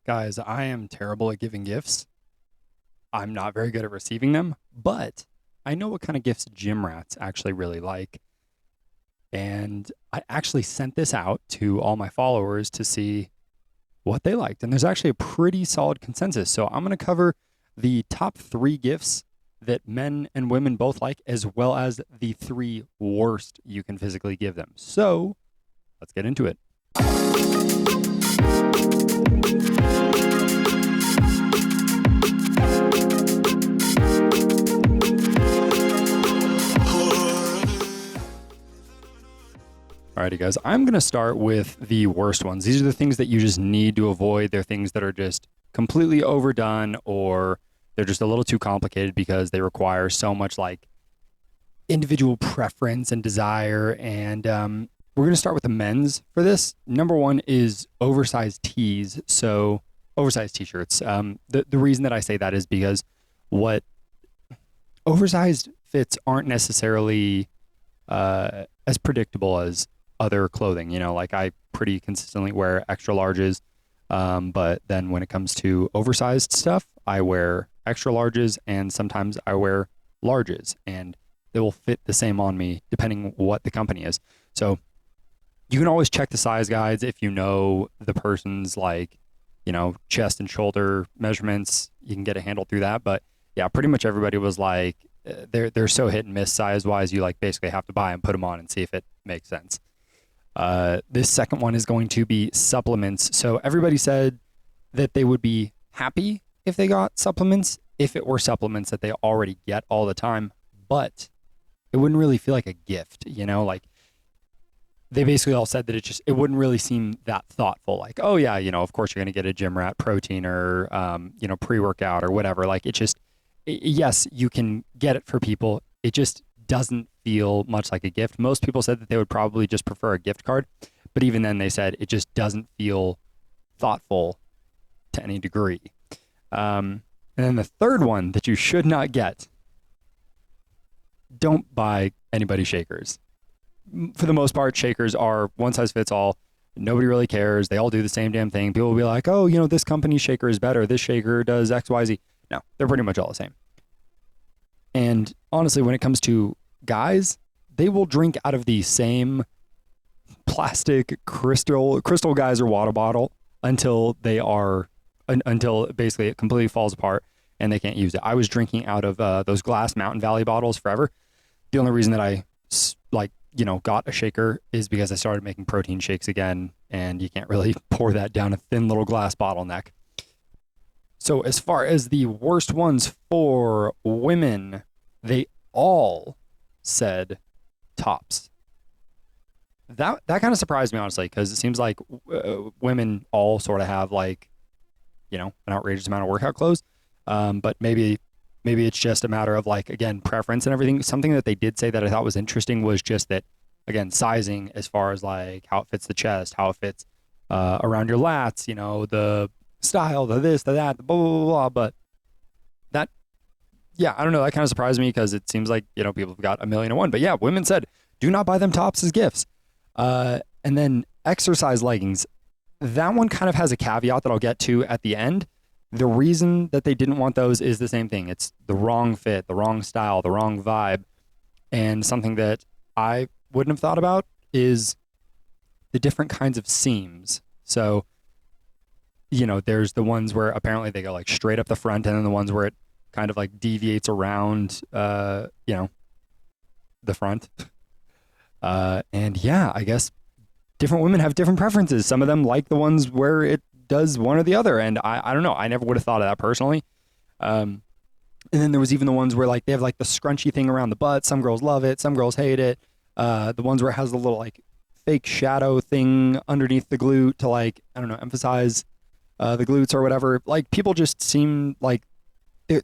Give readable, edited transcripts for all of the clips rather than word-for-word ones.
Guys, I am terrible at giving gifts. I'm not very good at receiving them, but I know what kind of gifts gym rats actually really like. And I actually sent this out to all my followers to see what they liked. And there's actually a pretty solid consensus. So I'm going to cover the top three gifts that men and women both like, as well as the three worst you can physically give them. So let's get into it. Alrighty, guys. I'm going to start with the worst ones. These are the things that you just need to avoid. They're things that are just completely overdone, or they're just a little too complicated because they require so much like individual preference and desire. And we're going to start with the men's for this. Number one is oversized tees. So oversized t-shirts. The reason that I say that is because what oversized fits aren't necessarily as predictable as other clothing. You know, like I pretty consistently wear extra larges, but then when it comes to oversized stuff, I wear extra larges, and sometimes I wear larges, and they will fit the same on me depending what the company is. So you can always check the size guides if you know the person's like, you know, chest and shoulder measurements. You can get a handle through that. But yeah, pretty much everybody was like, they're so hit and miss size wise. You like basically have to buy and put them on and see if it makes sense. This second one is going to be supplements. So everybody said that they would be happy if they got supplements, if it were supplements that they already get all the time, but it wouldn't really feel like a gift, you know, like they basically all said that it wouldn't really seem that thoughtful. Like, oh yeah, you know, of course you're going to get a gym rat protein or, you know, pre-workout or whatever. Like it just, yes, you can get it for people. It just doesn't feel much like a gift. Most people said that they would probably just prefer a gift card, but even then they said it just doesn't feel thoughtful to any degree. And then the third one that you should not get, don't buy anybody shakers. For the most part, shakers are one size fits all. Nobody really cares. They all do the same damn thing. People will be like, oh, you know, this company's shaker is better. This shaker does X, Y, Z. No, they're pretty much all the same. And honestly, when it comes to guys, they will drink out of the same plastic crystal geyser water bottle until until basically it completely falls apart and they can't use it. I was drinking out of those glass Mountain Valley bottles forever. The only reason that I got a shaker is because I started making protein shakes again, and you can't really pour that down a thin little glass bottleneck. So as far as the worst ones for women, they all said tops. That kind of surprised me, honestly, because it seems like women all sort of have like, you know, an outrageous amount of workout clothes. But maybe it's just a matter of like, again, preference and everything. Something that they did say that I thought was interesting was just that, again, sizing as far as like how it fits the chest, how it fits around your lats, you know, the style, the this, the that, the blah, blah, blah, blah. But that, yeah, I don't know. That kind of surprised me because it seems like, you know, people have got a million and one. But yeah, women said, do not buy them tops as gifts. And then exercise leggings. That one kind of has a caveat that I'll get to at the end. The reason that they didn't want those is the same thing. It's the wrong fit, the wrong style, the wrong vibe. And something that I wouldn't have thought about is the different kinds of seams. So, you know, there's the ones where apparently they go like straight up the front, and then the ones where it kind of like deviates around, you know, the front. And yeah, I guess different women have different preferences. Some of them like the ones where it does one or the other. And I don't know. I never would have thought of that personally. And then there was even the ones where like they have like the scrunchy thing around the butt. Some girls love it. Some girls hate it. The ones where it has the little like fake shadow thing underneath the glute to like, I don't know, emphasize the glutes or whatever. Like people just seem like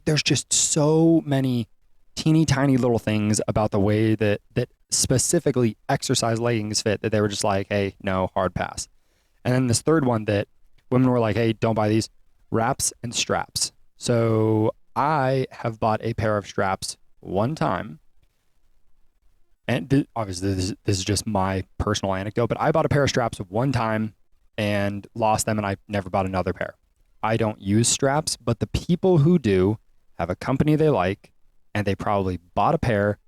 there's just so many teeny tiny little things about the way that specifically exercise leggings fit that they were just like, hey, no, hard pass. And then this third one that women were like, hey, don't buy these, wraps and straps. So I have bought a pair of straps one time. And obviously this is just my personal anecdote, but I bought a pair of straps one time and lost them, and I never bought another pair. I don't use straps, but the people who do have a company they like, and they probably bought a pair,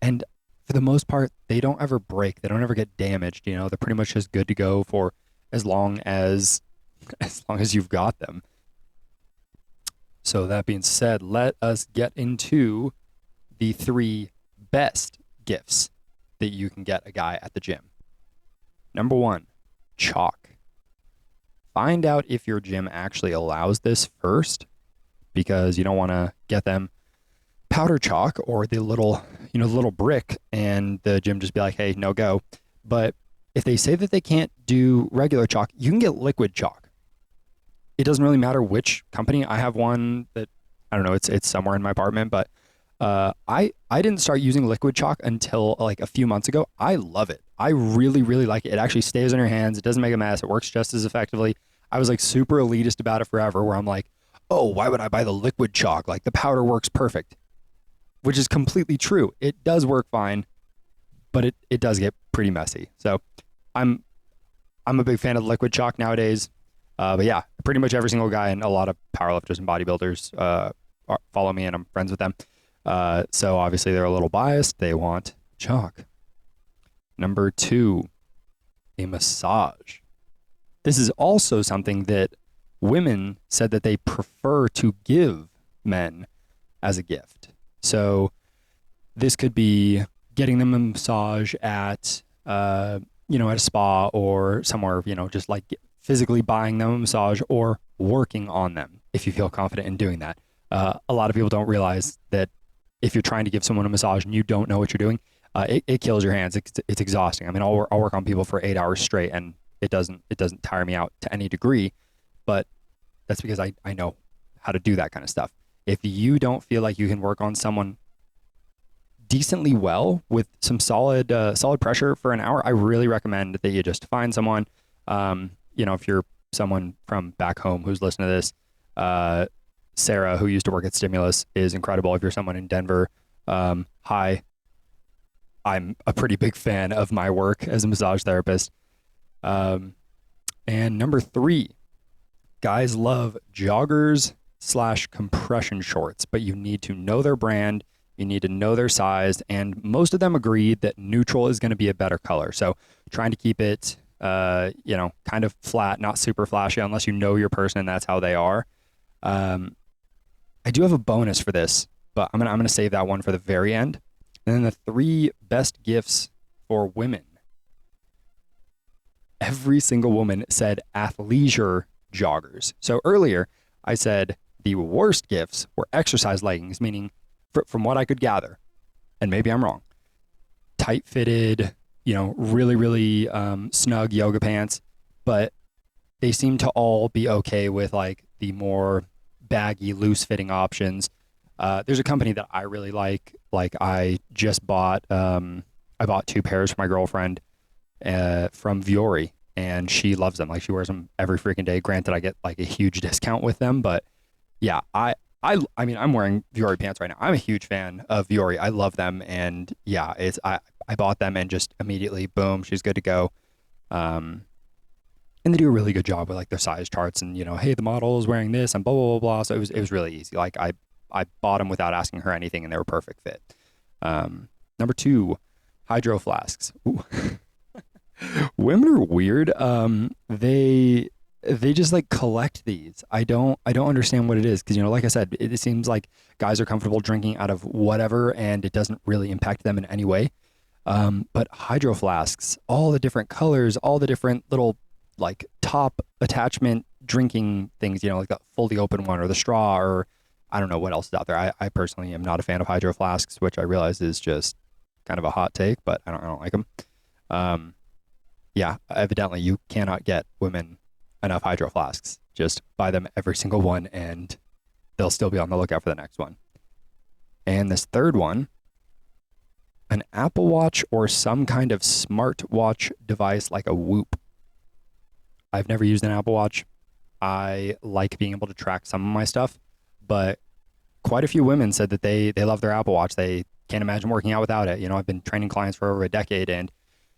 and for the most part, they don't ever break. They don't ever get damaged. You know, they're pretty much just good to go for as long as you've got them. So that being said, let us get into the 3 best gifts that you can get a guy at the gym. Number 1, chalk. Find out if your gym actually allows this first, because you don't want to get them powder chalk or the little brick, and the gym just be like, hey, no go. But if they say that they can't do regular chalk, you can get liquid chalk. It doesn't really matter which company. I have one that, I don't know, it's somewhere in my apartment, but I didn't start using liquid chalk until like a few months ago. I love it. I really, really like it. It actually stays on your hands. It doesn't make a mess. It works just as effectively. I was like super elitist about it forever, where I'm like, oh, why would I buy the liquid chalk? Like, the powder works perfect, which is completely true. It does work fine, but it does get pretty messy. So I'm a big fan of liquid chalk nowadays. But yeah, pretty much every single guy and a lot of powerlifters and bodybuilders follow me, and I'm friends with them. So obviously they're a little biased. They want chalk. Number 2, a massage. This is also something that women said that they prefer to give men as a gift. So this could be getting them a massage at, at a spa or somewhere, just like physically buying them a massage or working on them if you feel confident in doing that. A lot of people don't realize that if you're trying to give someone a massage and you don't know what you're doing, it kills your hands. It's exhausting. I mean, I'll work on people for 8 hours straight, and it doesn't tire me out to any degree, but that's because I know how to do that kind of stuff. If you don't feel like you can work on someone decently well with some solid pressure for an hour, I really recommend that you just find someone. If you're someone from back home who's listening to this, Sarah, who used to work at Stimulus, is incredible. If you're someone in Denver, hi. I'm a pretty big fan of my work as a massage therapist. And number 3, guys love joggers / compression shorts, but you need to know their brand. You need to know their size, and most of them agreed that neutral is going to be a better color. So trying to keep it, kind of flat, not super flashy, unless you know your person and that's how they are. I do have a bonus for this, but I'm gonna save that one for the very end. And then the 3 best gifts for women. Every single woman said athleisure joggers. So earlier I said the worst gifts were exercise leggings, meaning from what I could gather, and maybe I'm wrong, tight fitted, really, really snug yoga pants, but they seem to all be okay with like the more baggy, loose fitting options. There's a company that I really like. Like I just bought, I bought 2 pairs for my girlfriend from Viore, and she loves them. Like she wears them every freaking day. Granted, I get like a huge discount with them, but yeah, I mean, I'm wearing Viore pants right now. I'm a huge fan of Viore. I love them, and yeah, I bought them and just immediately, boom, she's good to go. And they do a really good job with like their size charts and, hey, the model is wearing this and blah, blah, blah, blah. So it was really easy. Like I bought them without asking her anything, and they were perfect fit. Number 2, hydro flasks. Women are weird. They just like collect these. I don't understand what it is. Cause like I said, it seems like guys are comfortable drinking out of whatever, and it doesn't really impact them in any way. But hydro flasks, all the different colors, all the different little like top attachment drinking things, like the fully open one or the straw, or I don't know what else is out there. I personally am not a fan of hydro flasks, which I realize is just kind of a hot take, but I don't like them. Yeah, evidently you cannot get women enough hydro flasks. Just buy them every single one, and they'll still be on the lookout for the next one. And this 3rd one, an Apple Watch or some kind of smartwatch device like a Whoop. I've never used an Apple Watch. I like being able to track some of my stuff, but quite a few women said that they love their Apple Watch. They can't imagine working out without it. I've been training clients for over a decade, and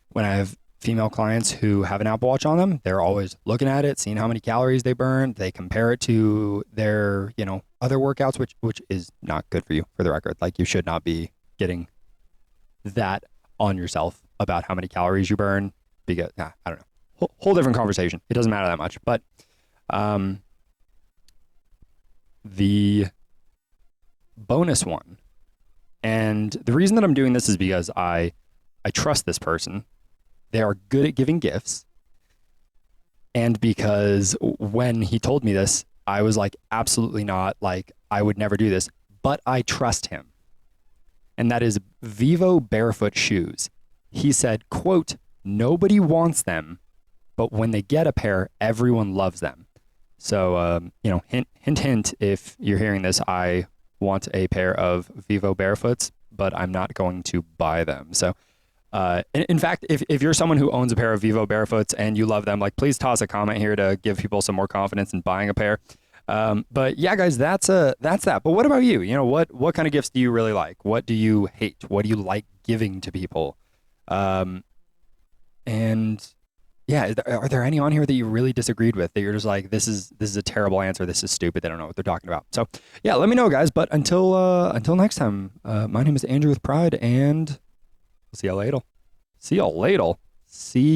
when I've female clients who have an Apple Watch on them, they're always looking at it, seeing how many calories they burn. They compare it to their, other workouts, which is not good for you, for the record. Like, you should not be getting that on yourself about how many calories you burn, because I don't know. Whole different conversation. It doesn't matter that much. But the bonus one, and the reason that I'm doing this is because I trust this person. They are good at giving gifts. And because when he told me this, I was like, absolutely not. Like, I would never do this, but I trust him. And that is Vivo barefoot shoes. He said, quote, "Nobody wants them, but when they get a pair, everyone loves them." So, hint, hint, hint, if you're hearing this, I want a pair of Vivo barefoots, but I'm not going to buy them. So, in fact, if you're someone who owns a pair of Vivo barefoots and you love them, like, please toss a comment here to give people some more confidence in buying a pair. But yeah, guys, that's that. But what about you? What kind of gifts do you really like? What do you hate? What do you like giving to people? And yeah, are there any on here that you really disagreed with, that you're just like, this is a terrible answer, this is stupid, they don't know what they're talking about? So yeah, let me know, guys. But until next time, my name is Andrew with Pride, and we'll see y'all later. See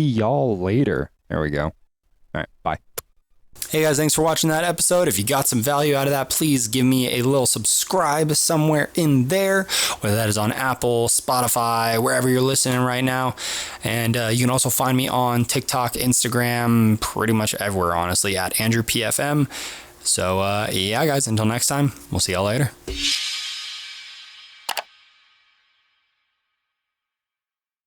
y'all later. There we go. All right, bye. Hey guys, thanks for watching that episode. If you got some value out of that, please give me a little subscribe somewhere in there, whether that is on Apple, Spotify, wherever you're listening right now. And you can also find me on TikTok, Instagram, pretty much everywhere, honestly, at Andrew PFM. So yeah, guys, until next time, we'll see y'all later.